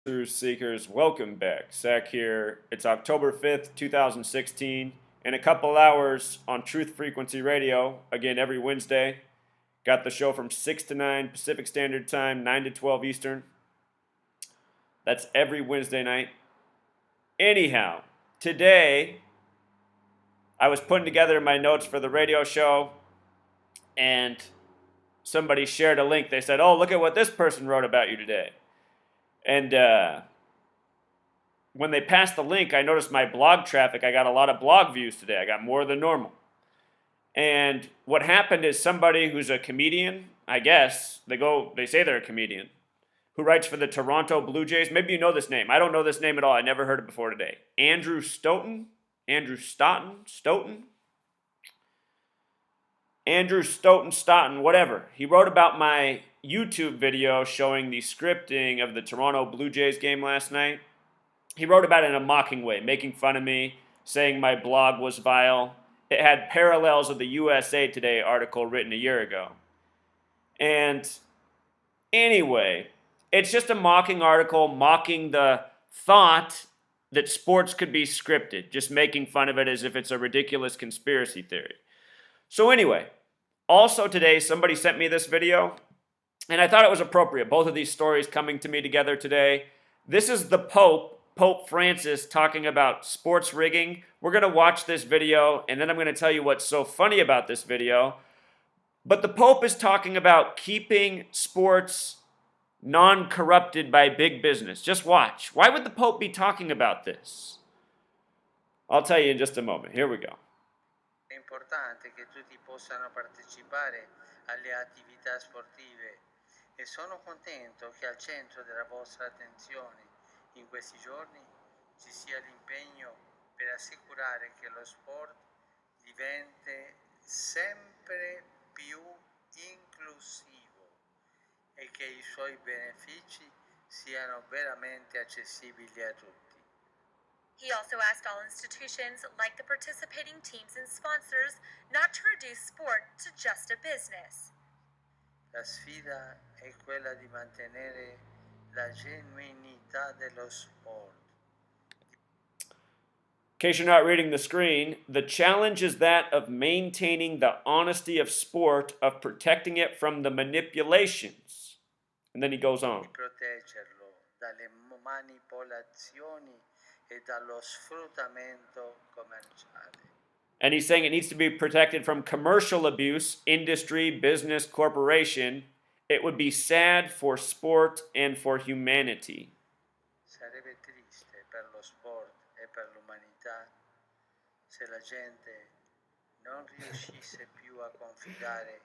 Truth Seekers, welcome back. Zach here. It's October 5th, 2016. In a couple hours on Truth Frequency Radio, again every Wednesday. Got the show from 6 to 9 Pacific Standard Time, 9 to 12 Eastern. That's every Wednesday night. Anyhow, today I was putting together my notes for the radio show and somebody shared a link. They said, "Oh, look at what this person wrote about you today." And when they passed the link, I noticed my blog traffic. I got a lot of blog views today. I got more than normal. And what happened is somebody who's a comedian, I guess, they say they're a comedian, who writes for the Toronto Blue Jays. Maybe you know this name. I don't know this name at all. I never heard it before today. Andrew Stoeten? Andrew Stoeten? Stoeten? Andrew Stoeten, whatever. He wrote about my YouTube video showing the scripting of the Toronto Blue Jays game last night. He wrote about it in a mocking way, making fun of me, saying my blog was vile. It had parallels of the USA Today article written a year ago. And anyway, it's just a mocking article, mocking the thought that sports could be scripted, just making fun of it as if it's a ridiculous conspiracy theory. So anyway, also today somebody sent me this video, and I thought it was appropriate. Both of these stories coming to me together today. This is the Pope Francis, talking about sports rigging. We're going to watch this video, and then I'm going to tell you what's so funny about this video. But the Pope is talking about keeping sports non-corrupted by big business. Just watch. Why would the Pope be talking about this? I'll tell you in just a moment. Here we go. È importante che tutti possano partecipare alle attività sportive e sono contento che al centro della vostra attenzione in questi giorni ci sia l'impegno per assicurare che lo sport diventi sempre più inclusivo e che i suoi benefici siano veramente accessibili a tutti. He also asked all institutions, like the participating teams and sponsors, not to reduce sport to just a business. La sfida è quella di mantenere la genuinità dello sport. In case you're not reading the screen, the challenge is that of maintaining the honesty of sport, of protecting it from the manipulations. And then he goes on. Di proteggerlo dalle manipolazioni e dallo sfruttamento commerciale. And he's saying it needs to be protected from commercial abuse, industry, business, corporation. It would be sad for sport and for humanity. Sarebbe triste per lo sport e per l'umanità se la gente non riuscisse più a confidare.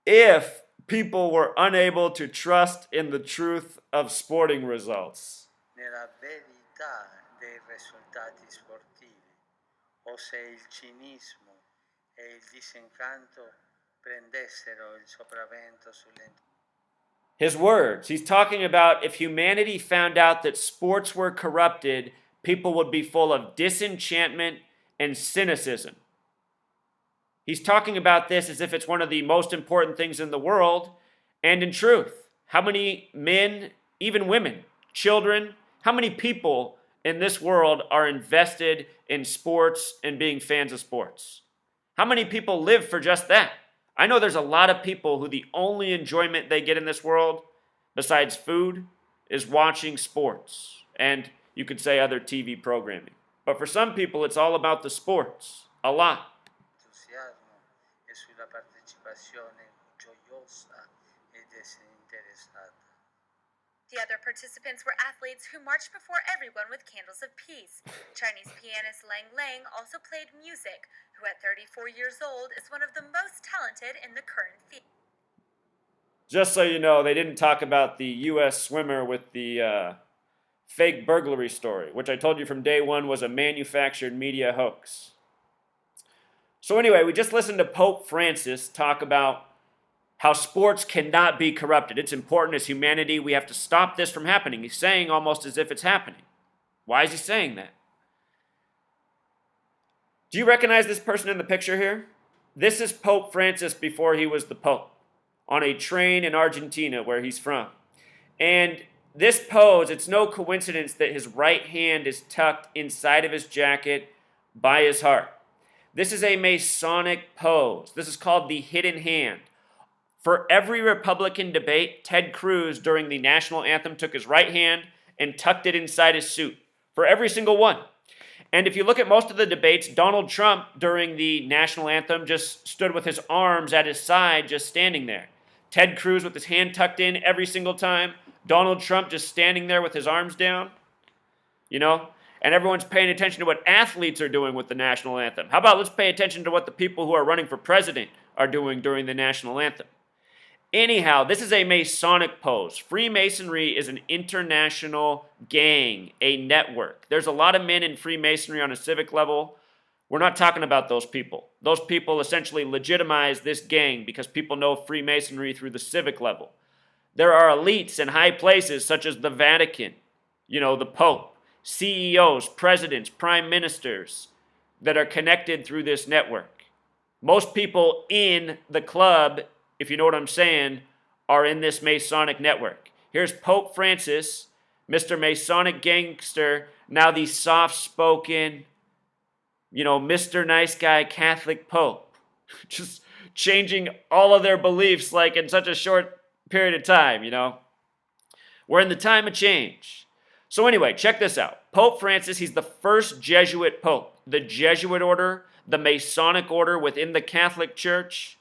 If people were unable to trust in the truth of sporting results. Nella verità dei risultati sportivi, o se il cinismo e il disincanto prendessero il sopravvento sulle. His words. He's talking about if humanity found out that sports were corrupted, people would be full of disenchantment and cynicism. He's talking about this as if it's one of the most important things in the world. And in truth, how many men, even women, children, how many people in this world are invested in sports and being fans of sports? How many people live for just that? I know there's a lot of people who the only enjoyment they get in this world, besides food, is watching sports. And you could say other TV programming. But for some people, it's all about the sports. A lot. Entusiasmo e sulla partecipazione gioiosa e disinteressata. The other participants were athletes who marched before everyone with candles of peace. Chinese pianist Lang Lang also played music, who at 34 years old is one of the most talented in the current field. Just so you know, they didn't talk about the U.S. swimmer with the fake burglary story, which I told you from day one was a manufactured media hoax. So anyway, we just listened to Pope Francis talk about how sports cannot be corrupted. It's important as humanity. We have to stop this from happening. He's saying almost as if it's happening. Why is he saying that? Do you recognize this person in the picture here? This is Pope Francis before he was the Pope, on a train in Argentina where he's from. And This pose, it's no coincidence that his right hand is tucked inside of his jacket by his heart. This is a Masonic pose. This is called the hidden hand. For every Republican debate, Ted Cruz during the national anthem took his right hand and tucked it inside his suit. For every single one. And if you look at most of the debates, Donald Trump during the national anthem just stood with his arms at his side, just standing there. Ted Cruz with his hand tucked in every single time. Donald Trump just standing there with his arms down. You know? And everyone's paying attention to what athletes are doing with the national anthem. How about let's pay attention to what the people who are running for president are doing during the national anthem? Anyhow, this is a Masonic pose. Freemasonry is an international gang, a network. There's a lot of men in Freemasonry on a civic level. We're not talking about those people. Those people essentially legitimize this gang because people know Freemasonry through the civic level. There are elites in high places such as the Vatican, the Pope, CEOs, presidents, prime ministers that are connected through this network. Most people in the club, if you know what I'm saying, are in this Masonic network. Here's Pope Francis, Mr. Masonic gangster, now the soft-spoken, Mr. Nice Guy Catholic Pope. Just changing all of their beliefs like in such a short period of time, We're in the time of change. So anyway, check this out. Pope Francis, he's the first Jesuit pope. The Jesuit order, the Masonic order within the Catholic Church.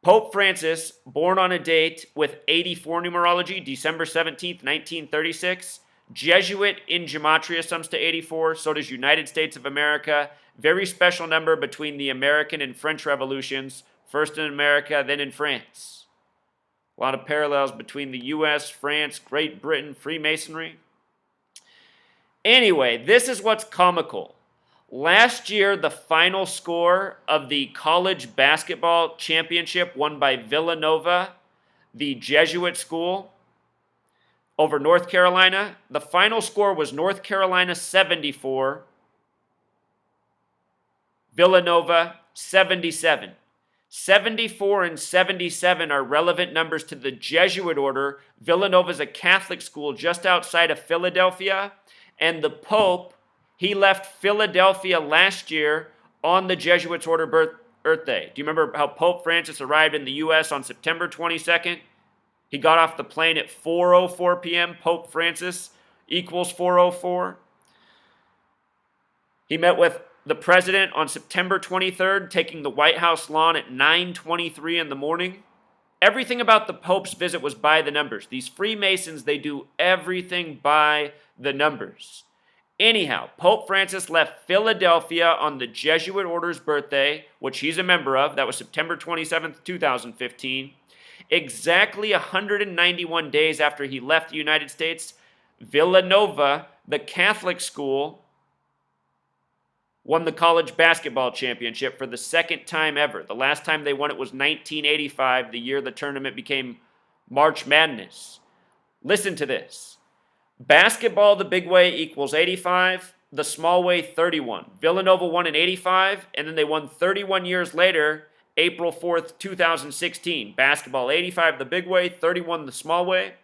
Pope Francis, born on a date with 84 numerology, December 17th, 1936. Jesuit in Gematria sums to 84, so does United States of America. Very special number between the American and French revolutions, first in America, then in France. A lot of parallels between the U.S., France, Great Britain, Freemasonry. Anyway, this is what's comical. Last year, the final score of the college basketball championship won by Villanova, the Jesuit school, over North Carolina. The final score was North Carolina 74, Villanova 77. 74 and 77 are relevant numbers to the Jesuit order. Villanova is a Catholic school just outside of Philadelphia, and the Pope, he left Philadelphia last year on the Jesuits' order birthday. Do you remember how Pope Francis arrived in the U.S. on September 22nd? He got off the plane at 4:04 p.m. Pope Francis equals 4:04. He met with the president on September 23rd, taking the White House lawn at 9:23 in the morning. Everything about the Pope's visit was by the numbers. These Freemasons, they do everything by the numbers. Anyhow, Pope Francis left Philadelphia on the Jesuit order's birthday, which he's a member of. That was September 27th, 2015. Exactly 191 days after he left the United States, Villanova, the Catholic school, won the college basketball championship for the second time ever. The last time they won it was 1985, the year the tournament became March Madness. Listen to this. Basketball, the big way, equals 85. The small way, 31. Villanova won in 85, and then they won 31 years later, April 4th, 2016. Basketball, 85 the big way, 31 the small way.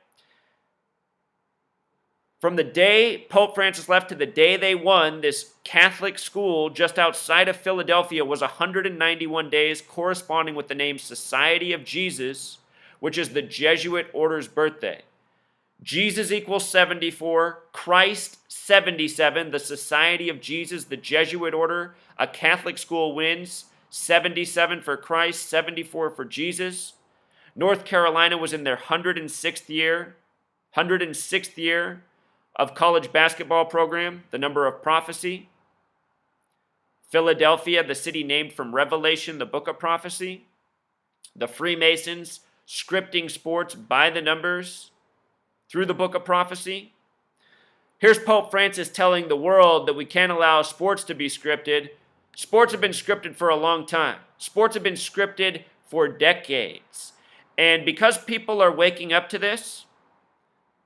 From the day Pope Francis left to the day they won, this Catholic school just outside of Philadelphia was 191 days, corresponding with the name Society of Jesus, which is the Jesuit order's birthday. Jesus equals 74, Christ 77, the Society of Jesus, the Jesuit order, a Catholic school wins, 77 for Christ, 74 for Jesus. North Carolina was in their 106th year of college basketball program, the number of prophecy. Philadelphia, the city named from Revelation, the book of prophecy. The Freemasons, scripting sports by the numbers through the book of prophecy. Here's Pope Francis telling the world that we can't allow sports to be scripted. Sports have been scripted for a long time. Sports have been scripted for decades. And because people are waking up to this,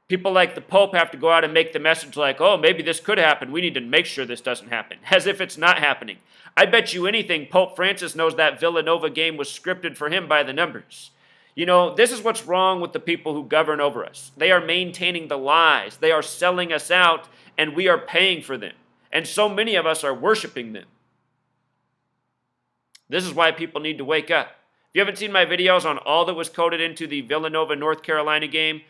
people like the Pope have to go out and make the message like, oh, maybe this could happen. We need to make sure this doesn't happen, as if it's not happening. I bet you anything Pope Francis knows that Villanova game was scripted for him by the numbers. You know, this is what's wrong with the people who govern over us. They are maintaining the lies. They are selling us out, and we are paying for them. And so many of us are worshiping them. This is why people need to wake up. If you haven't seen my videos on all that was coded into the Villanova, North Carolina game,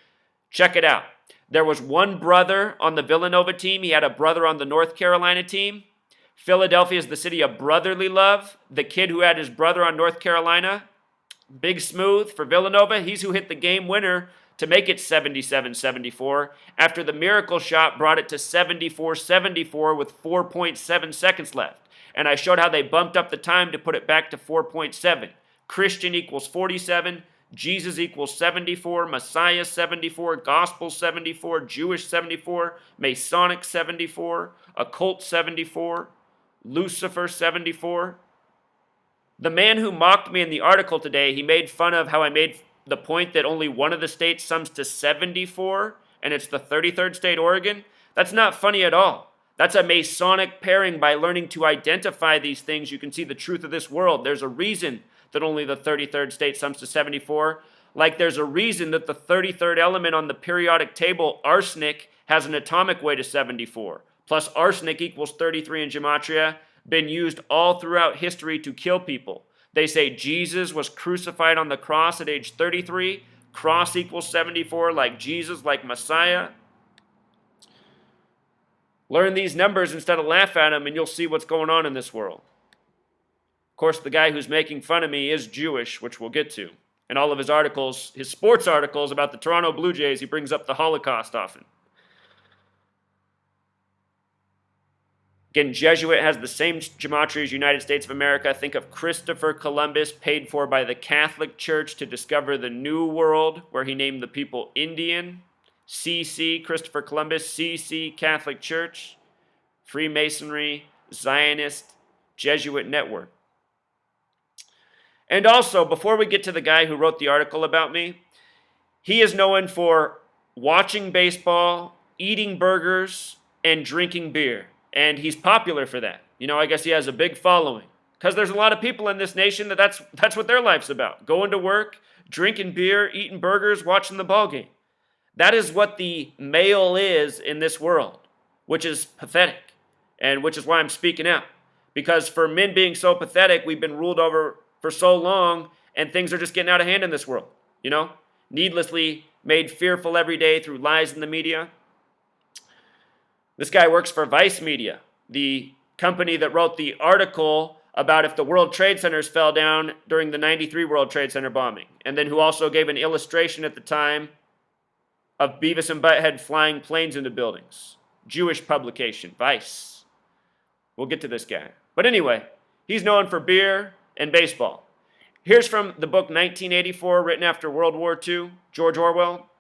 check it out. There was one brother on the Villanova team. He had a brother on the North Carolina team. Philadelphia is the city of brotherly love. The kid who had his brother on North Carolina, Big Smooth for Villanova, he's who hit the game winner to make it 77-74 after the miracle shot brought it to 74-74 with 4.7 seconds left. And I showed how they bumped up the time to put it back to 4.7. Christian equals 47, Jesus equals 74, Messiah 74, Gospel 74, Jewish 74, Masonic 74, Occult 74, Lucifer 74. The man who mocked me in the article today, he made fun of how I made the point that only one of the states sums to 74, and it's the 33rd state, Oregon. That's not funny at all. That's a Masonic pairing. By learning to identify these things, you can see the truth of this world. There's a reason that only the 33rd state sums to 74. Like there's a reason that the 33rd element on the periodic table, arsenic, has an atomic weight of 74. Plus arsenic equals 33 in gematria, been used all throughout history to kill people. They say Jesus was crucified on the cross at age 33. Cross equals 74, like Jesus, like Messiah. Learn these numbers instead of laugh at them, and you'll see what's going on in this world. Of course, the guy who's making fun of me is Jewish, which we'll get to. In all of his articles, his sports articles about the Toronto Blue Jays, he brings up the Holocaust often. Again, Jesuit has the same gematria as United States of America. Think of Christopher Columbus, paid for by the Catholic Church to discover the New World, where he named the people Indian. CC, Christopher Columbus, CC, Catholic Church, Freemasonry, Zionist, Jesuit network. And also, before we get to the guy who wrote the article about me, he is known for watching baseball, eating burgers, and drinking beer. And he's popular for that. You know, I guess he has a big following. Because there's a lot of people in this nation that's what their life's about. Going to work, drinking beer, eating burgers, watching the ball game. That is what the male is in this world, which is pathetic, and which is why I'm speaking out. Because for men being so pathetic, we've been ruled over for so long, and things are just getting out of hand in this world, you know? Needlessly made fearful every day through lies in the media. This guy works for Vice Media, the company that wrote the article about if the World Trade Centers fell down during the 93 World Trade Center bombing, and then who also gave an illustration at the time of Beavis and Butthead flying planes into buildings. Jewish publication, Vice. We'll get to this guy. But anyway, he's known for beer and baseball. Here's from the book 1984, written after World War II, George Orwell.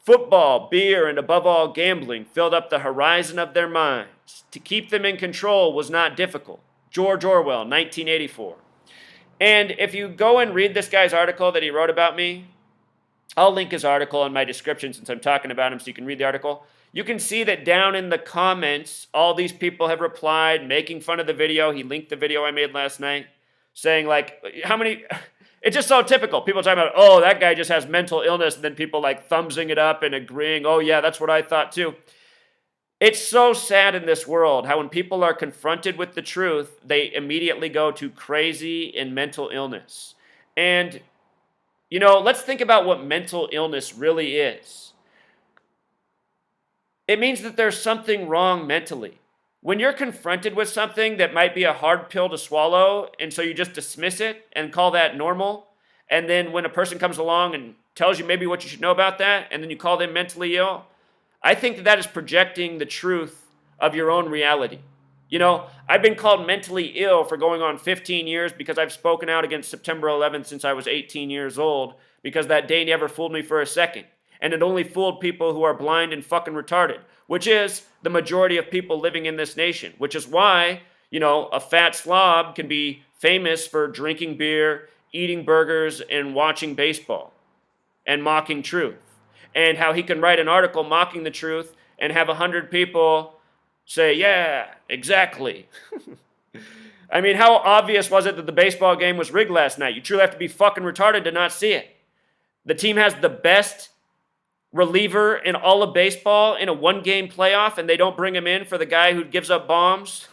Football, beer, and above all gambling filled up the horizon of their minds. To keep them in control was not difficult. George Orwell, 1984. And if you go and read this guy's article that he wrote about me, I'll link his article in my description since I'm talking about him so you can read the article. You can see that down in the comments, all these people have replied, making fun of the video. He linked the video I made last night, saying like, how many... It's just so typical. People talking about, oh, that guy just has mental illness, and then people like thumbsing it up and agreeing, oh yeah, that's what I thought too. It's so sad in this world how when people are confronted with the truth, they immediately go to crazy and mental illness. And you know, let's think about what mental illness really is. It means that there's something wrong mentally. When you're confronted with something that might be a hard pill to swallow, and so you just dismiss it and call that normal, and then when a person comes along and tells you maybe what you should know about that, and then you call them mentally ill, I think that is projecting the truth of your own reality. You know, I've been called mentally ill for going on 15 years because I've spoken out against September 11th since I was 18 years old, because that day never fooled me for a second. And it only fooled people who are blind and fucking retarded, which is the majority of people living in this nation, which is why, you know, a fat slob can be famous for drinking beer, eating burgers, and watching baseball and mocking truth. And how he can write an article mocking the truth and have 100 people say, yeah, exactly. I mean, how obvious was it that the baseball game was rigged last night? You truly have to be fucking retarded to not see it. The team has the best reliever in all of baseball in a one-game playoff, and they don't bring him in for the guy who gives up bombs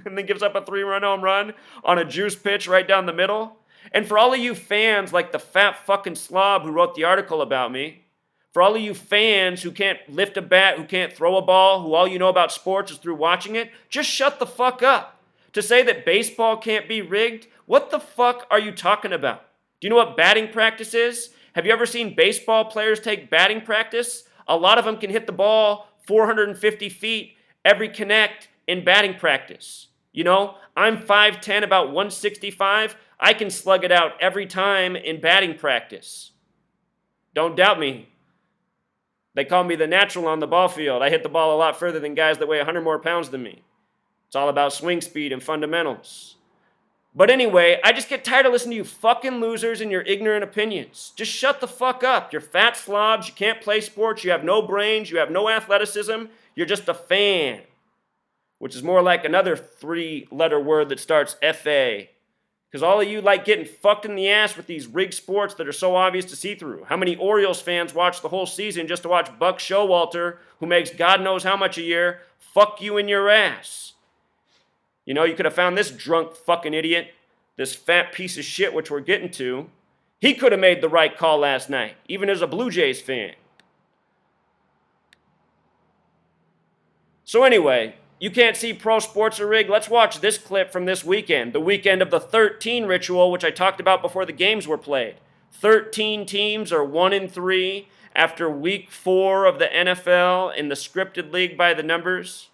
and then gives up a 3-run home run on a juice pitch right down the middle. And for all of you fans like the fat fucking slob who wrote the article about me, for all of you fans who can't lift a bat, who can't throw a ball, who all you know about sports is through watching it, just shut the fuck up. To say that baseball can't be rigged, what the fuck are you talking about? Do you know what batting practice is? Have you ever seen baseball players take batting practice? A lot of them can hit the ball 450 feet every connect in batting practice. You know, I'm 5'10", about 165. I can slug it out every time in batting practice. Don't doubt me. They call me the natural on the ball field. I hit the ball a lot further than guys that weigh 100 more pounds than me. It's all about swing speed and fundamentals. But anyway, I just get tired of listening to you fucking losers and your ignorant opinions. Just shut the fuck up. You're fat slobs. You can't play sports. You have no brains. You have no athleticism. You're just a fan, which is more like another 3-letter word that starts F-A. Because all of you like getting fucked in the ass with these rigged sports that are so obvious to see through. How many Orioles fans watch the whole season just to watch Buck Showalter, who makes God knows how much a year, fuck you in your ass? You know, you could have found this drunk fucking idiot, this fat piece of shit, which we're getting to. He could have made the right call last night, even as a Blue Jays fan. So anyway, you can't see pro sports are rigged. Let's watch this clip from this weekend, the weekend of the 13 ritual, which I talked about before the games were played. 13 teams are 1-3 after week 4 of the NFL in the scripted league by the numbers.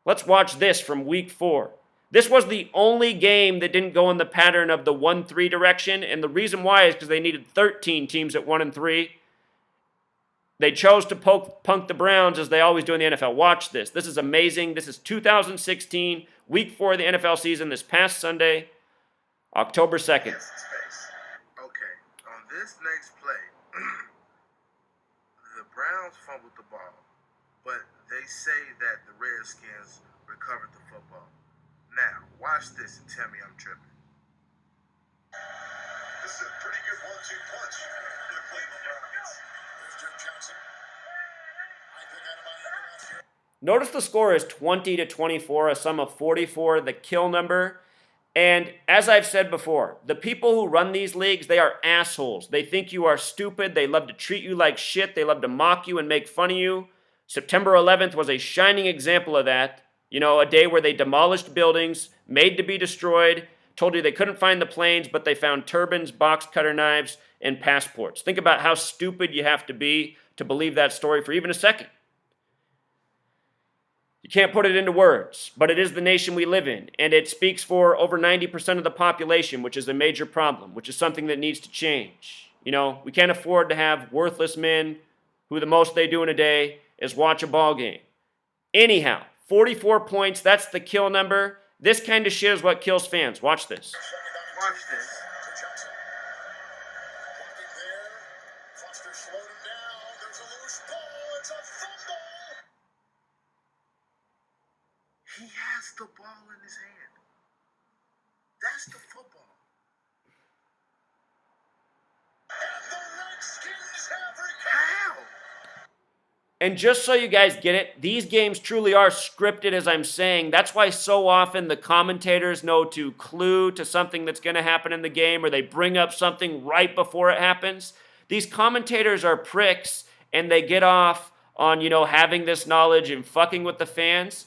Let's watch this from week 4. This was the only game that didn't go in the pattern of the 1-3 direction, and the reason why is because they needed 13 teams at 1-3. They chose to punk the Browns as they always do in the NFL. Watch this. This is amazing. This is 2016, week 4 of the NFL season, this past Sunday, October 2nd. Okay, on this next play, the Browns fumbled the ball, but they say that the Redskins recovered the football. Now, watch this and tell me I'm tripping. This is a pretty good 1-2 punch for the Cleveland Browns. There's Jim Johnson. I think out of my last year. Notice the score is 20-24, a sum of 44, the kill number. And as I've said before, the people who run these leagues, they are assholes. They think you are stupid. They love to treat you like shit. They love to mock you and make fun of you. September 11th was a shining example of that. You know, a day where they demolished buildings, made to be destroyed, told you they couldn't find the planes, but they found turbans, box cutter knives, and passports. Think about how stupid you have to be to believe that story for even a second. You can't put it into words, but it is the nation we live in, and it speaks for over 90% of the population, which is a major problem, which is something that needs to change. You know, we can't afford to have worthless men who the most they do in a day is watch a ball game. Anyhow, 44 points, that's the kill number. This kind of shit is what kills fans. Watch this. Watch this. He has the ball in his hand. That's the football. And the Redskins have recovered. How? And just so you guys get it, these games truly are scripted, as I'm saying. That's why so often the commentators know to clue to something that's going to happen in the game, or they bring up something right before it happens. These commentators are pricks, and they get off on, you know, having this knowledge and fucking with the fans.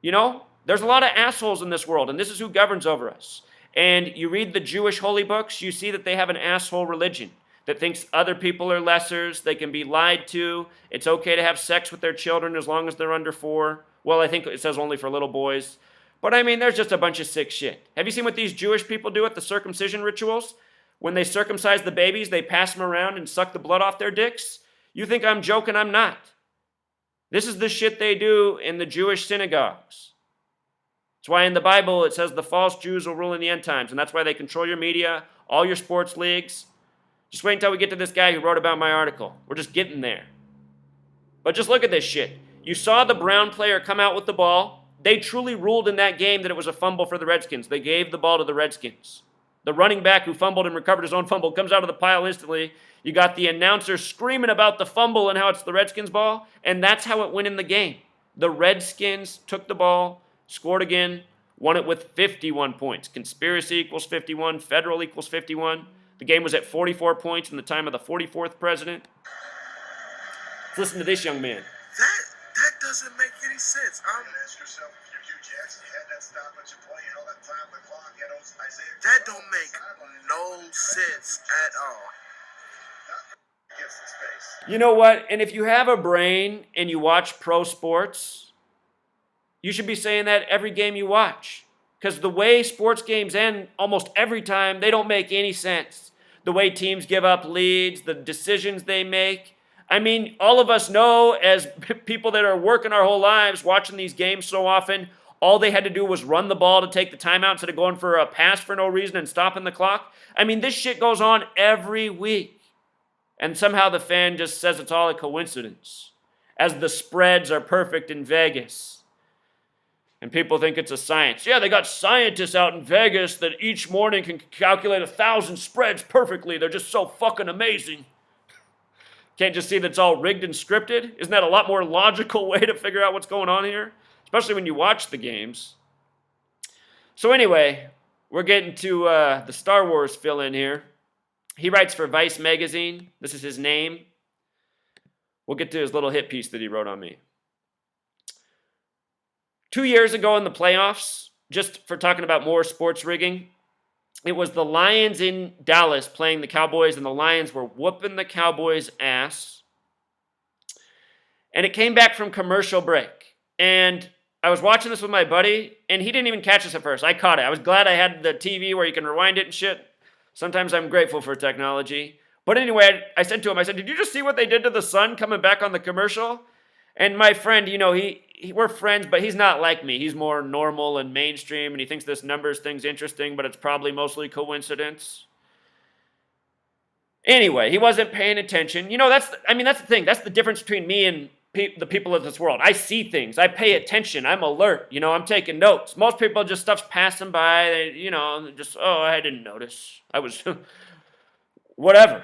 You know, there's a lot of assholes in this world, and this is who governs over us. And you read the Jewish holy books, you see that they have an asshole religion that thinks other people are lessers, they can be lied to, it's okay to have sex with their children as long as they're under 4. Well, I think it says only for little boys. But I mean, there's just a bunch of sick shit. Have you seen what these Jewish people do at the circumcision rituals? When they circumcise the babies, they pass them around and suck the blood off their dicks? You think I'm joking? I'm not. This is the shit they do in the Jewish synagogues. That's why in the Bible it says the false Jews will rule in the end times, and that's why they control your media, all your sports leagues. Just wait until we get to this guy who wrote about my article. We're just getting there. But just look at this shit. You saw the Brown player come out with the ball. They truly ruled in that game that it was a fumble for the Redskins. They gave the ball to the Redskins. The running back who fumbled and recovered his own fumble comes out of the pile instantly. You got the announcer screaming about the fumble and how it's the Redskins' ball, and that's how it went in the game. The Redskins took the ball, scored again, won it with 51 points. Conspiracy equals 51, federal equals 51. The game was at 44 points in the time of the 44th president. Let's listen to this young man. That doesn't make any sense. Ask yourself if you're Hugh Jackson, you had that stoppage of play, all that time on the clock, you had Isaiah. That don't make no sense at all. Gets the space. You know what? And if you have a brain and you watch pro sports, you should be saying that every game you watch. Because the way sports games end almost every time, they don't make any sense. The way teams give up leads, the decisions they make. I mean, all of us know as people that are working our whole lives, watching these games so often, all they had to do was run the ball to take the timeout instead of going for a pass for no reason and stopping the clock. I mean, this shit goes on every week. And somehow the fan just says it's all a coincidence, as the spreads are perfect in Vegas. And people think it's a science. Yeah, they got scientists out in Vegas that each morning can calculate 1,000 spreads perfectly. They're just so fucking amazing. Can't just see that it's all rigged and scripted? Isn't that a lot more logical way to figure out what's going on here? Especially when you watch the games. So anyway, we're getting to the Star Wars fill-in here. He writes for Vice magazine. This is his name. We'll get to his little hit piece that he wrote on me. 2 years ago in the playoffs, just for talking about more sports rigging, it was the Lions in Dallas playing the Cowboys, and the Lions were whooping the Cowboys' ass. And it came back from commercial break. And I was watching this with my buddy, and he didn't even catch this at first. I caught it. I was glad I had the TV where you can rewind it and shit. Sometimes I'm grateful for technology. But anyway, I said to him, did you just see what they did to the sun coming back on the commercial? And my friend, you know, we're friends, but he's not like me. He's more normal and mainstream, and he thinks this numbers thing's interesting, but it's probably mostly coincidence. Anyway, he wasn't paying attention. You know, that's the thing. That's the difference between me and the people of this world. I see things. I pay attention. I'm alert. You know, I'm taking notes. Most people just stuff's passing by. They, you know, just, I didn't notice. I was, whatever.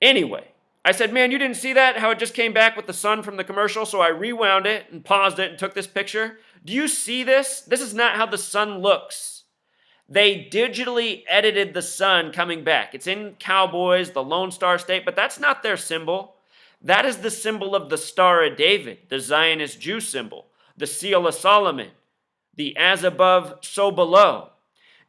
Anyway, I said, man, you didn't see that? How it just came back with the sun from the commercial? So I rewound it and paused it and took this picture. Do you see this? This is not how the sun looks. They digitally edited the sun coming back. It's in Cowboys, the Lone Star State, but that's not their symbol. That is the symbol of the Star of David, the Zionist Jew symbol, the Seal of Solomon, the as above, so below.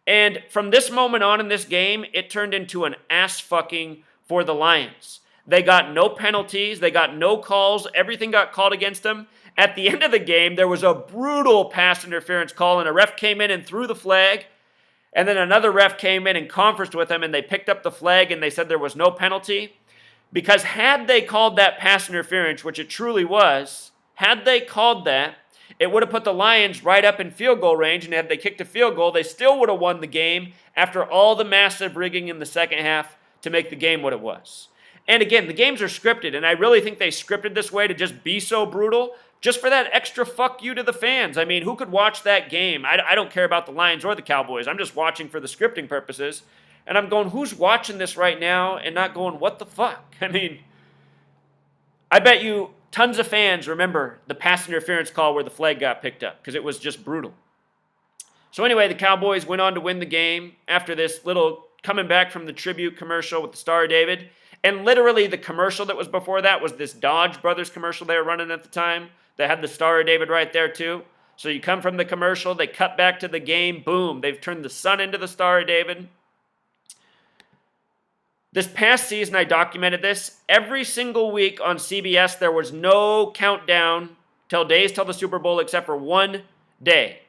And from this moment on in this game, it turned into an ass fucking for the Lions. They got no penalties. They got no calls. Everything got called against them. At the end of the game, there was a brutal pass interference call, and a ref came in and threw the flag. And then another ref came in and conferenced with them, and they picked up the flag, and they said there was no penalty. Because had they called that pass interference, which it truly was, had they called that, it would have put the Lions right up in field goal range, and had they kicked a field goal, they still would have won the game after all the massive rigging in the second half to make the game what it was. And again, the games are scripted, and I really think they scripted this way to just be so brutal, just for that extra fuck you to the fans. I mean, who could watch that game? I don't care about the Lions or the Cowboys. I'm just watching for the scripting purposes. And I'm going, who's watching this right now and not going, what the fuck? I mean, I bet you tons of fans remember the pass interference call where the flag got picked up because it was just brutal. So anyway, the Cowboys went on to win the game after this little coming back from the tribute commercial with the Star of David. And literally the commercial that was before that was this Dodge Brothers commercial they were running at the time that had the Star of David right there too. So you come from the commercial, they cut back to the game, boom, they've turned the sun into the Star of David. This past season, I documented this. Every single week on CBS, there was no countdown till the Super Bowl except for one day.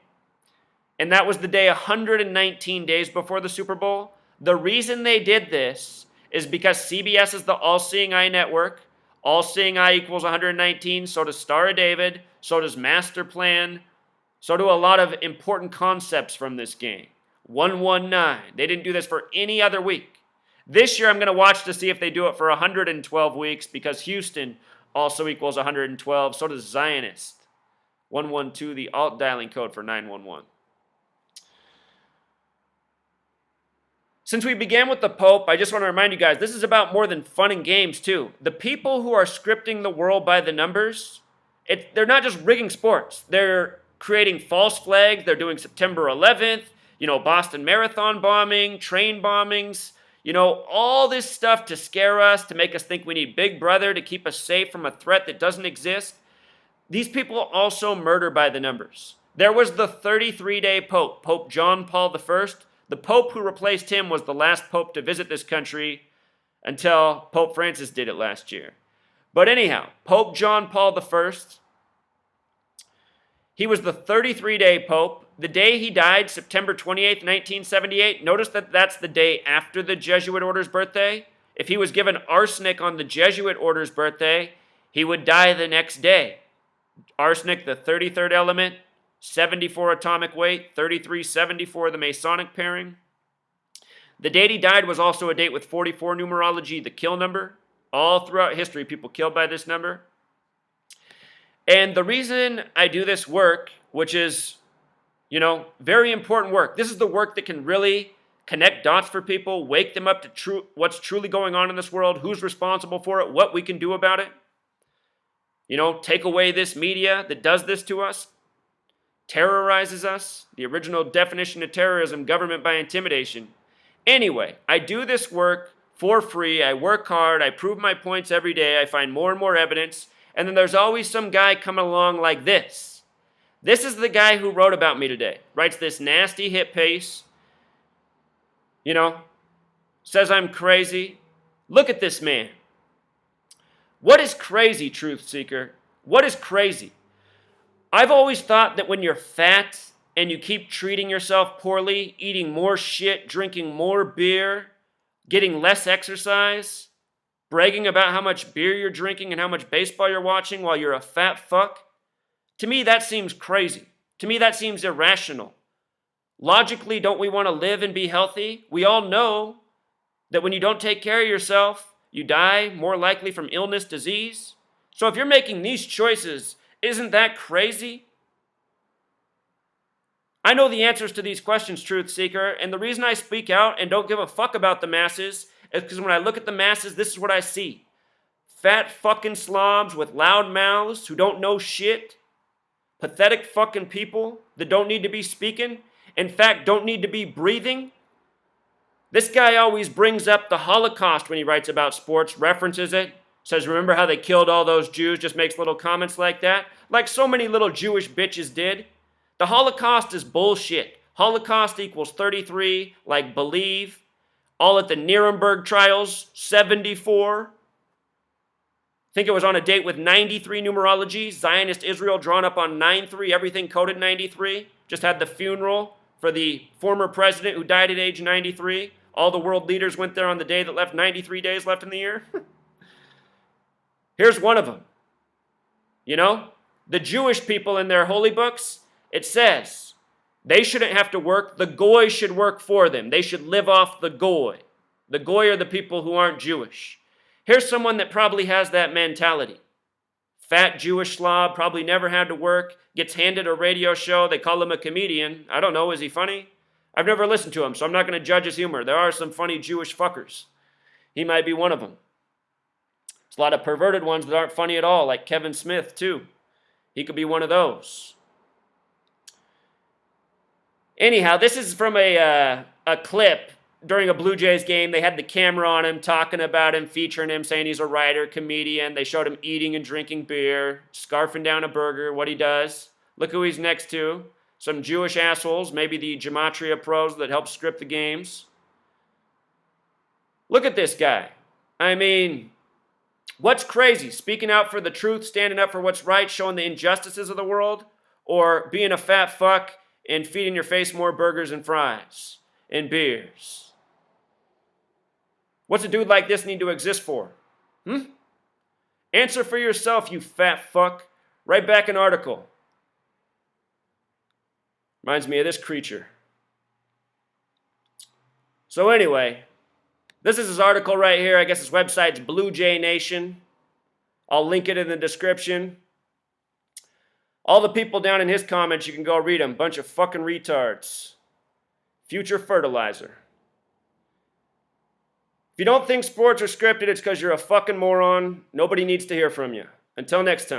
And that was the day 119 days before the Super Bowl. The reason they did this is because CBS is the all-seeing eye network. All-seeing eye equals 119, so does Star of David, so does Master Plan, so do a lot of important concepts from this game. 119. They didn't do this for any other week. This year, I'm going to watch to see if they do it for 112 weeks because Houston also equals 112. So does Zionist. 112, the alt dialing code for 911. Since we began with the Pope, I just want to remind you guys, this is about more than fun and games, too. The people who are scripting the world by the numbers, they're not just rigging sports. They're creating false flags. They're doing September 11th, Boston Marathon bombing, train bombings, all this stuff to scare us, to make us think we need Big Brother to keep us safe from a threat that doesn't exist. These people also murder by the numbers. There was the 33-day Pope, Pope John Paul I. The Pope who replaced him was the last Pope to visit this country until Pope Francis did it last year. But anyhow, Pope John Paul I, he was the 33-day Pope. The day he died, September 28th, 1978, notice that that's the day after the Jesuit order's birthday. If he was given arsenic on the Jesuit order's birthday, he would die the next day. Arsenic, the 33rd element, 74 atomic weight, 3374, the Masonic pairing. The date he died was also a date with 44 numerology, the kill number. All throughout history, people killed by this number. And the reason I do this work, which is, very important work. This is the work that can really connect dots for people, wake them up to what's truly going on in this world, who's responsible for it, what we can do about it. Take away this media that does this to us, terrorizes us. The original definition of terrorism, government by intimidation. Anyway, I do this work for free. I work hard. I prove my points every day. I find more and more evidence. And then there's always some guy coming along like this. This is the guy who wrote about me today. Writes this nasty hit piece. Says I'm crazy. Look at this man. What is crazy, truth seeker? What is crazy? I've always thought that when you're fat and you keep treating yourself poorly, eating more shit, drinking more beer, getting less exercise, bragging about how much beer you're drinking and how much baseball you're watching while you're a fat fuck, to me that seems crazy. To me that seems irrational. Logically, don't we want to live and be healthy? We all know that when you don't take care of yourself, you die more likely from illness, disease. So if you're making these choices, isn't that crazy? I know the answers to these questions, truth seeker, and the reason I speak out and don't give a fuck about the masses is because when I look at the masses, this is what I see. Fat fucking slobs with loud mouths who don't know shit. Pathetic fucking people that don't need to be speaking. In fact, don't need to be breathing. This guy always brings up the Holocaust when he writes about sports, references it, says, remember how they killed all those Jews, just makes little comments like that, like so many little Jewish bitches did. The Holocaust is bullshit. Holocaust equals 33, like believe. All at the Nuremberg trials, 74. Think it was on a date with 93 numerology, Zionist Israel drawn up on 9-3, everything coded 93. Just had the funeral for the former president who died at age 93. All the world leaders went there on the day that left 93 days left in the year. Here's one of them. The Jewish people in their holy books, it says they shouldn't have to work. The goy should work for them. They should live off the goy. The goy are the people who aren't Jewish. Here's someone that probably has that mentality. Fat Jewish slob, probably never had to work, gets handed a radio show. They call him a comedian. I don't know, is he funny? I've never listened to him, so I'm not going to judge his humor. There are some funny Jewish fuckers. He might be one of them. There's a lot of perverted ones that aren't funny at all, like Kevin Smith, too. He could be one of those. Anyhow, this is from a clip during a Blue Jays game. They had the camera on him, talking about him, featuring him, saying he's a writer, comedian. They showed him eating and drinking beer, scarfing down a burger, what he does. Look who he's next to. Some Jewish assholes, maybe the gematria pros that help script the games. Look at this guy. I mean, what's crazy? Speaking out for the truth, standing up for what's right, showing the injustices of the world, or being a fat fuck and feeding your face more burgers and fries and beers? What's a dude like this need to exist for? Answer for yourself, you fat fuck. Write back an article. Reminds me of this creature. So anyway, this is his article right here. I guess his website's Blue Jay Nation. I'll link it in the description. All the people down in his comments, you can go read them. Bunch of fucking retards. Future fertilizer. If you don't think sports are scripted, it's because you're a fucking moron. Nobody needs to hear from you. Until next time.